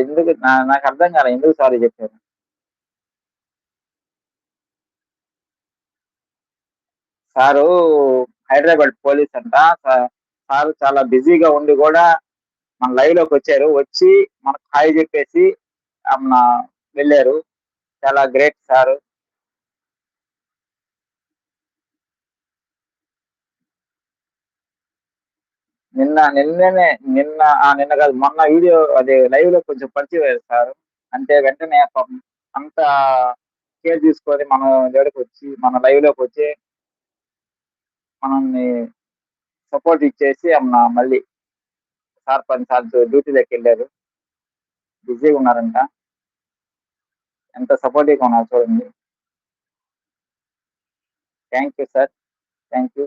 ఎందుకు నాకు అర్థం కాలే ఎందుకు సారీ చెప్పారు? సారు హైదరాబాద్ పోలీస్ అంట. సారు చాలా బిజీగా ఉండి కూడా మన లైవ్ లోకి వచ్చారు. వచ్చి మనకు హాయ్ చెప్పేసి మన వెళ్ళారు. చాలా గ్రేట్ సారు. నిన్న నిన్న కాదు మొన్న వీడియో అదే లైవ్ లో కొంచెం పరిచయం అయ్యారు సార్. అంటే వెంటనే పాపం అంత కేర్ తీసుకొని మనం దగ్గరకు వచ్చి మన లైవ్ లోకి వచ్చి మనల్ని సపోర్ట్ ఇచ్చేసి మళ్ళీ సార్ 10 సార్లు డ్యూటీలోకి వెళ్ళారు. బిజీగా ఉన్నారంట. ఎంత సపోర్టివ్గా ఉన్నారు చూడండి. Thank you sir. Thank you.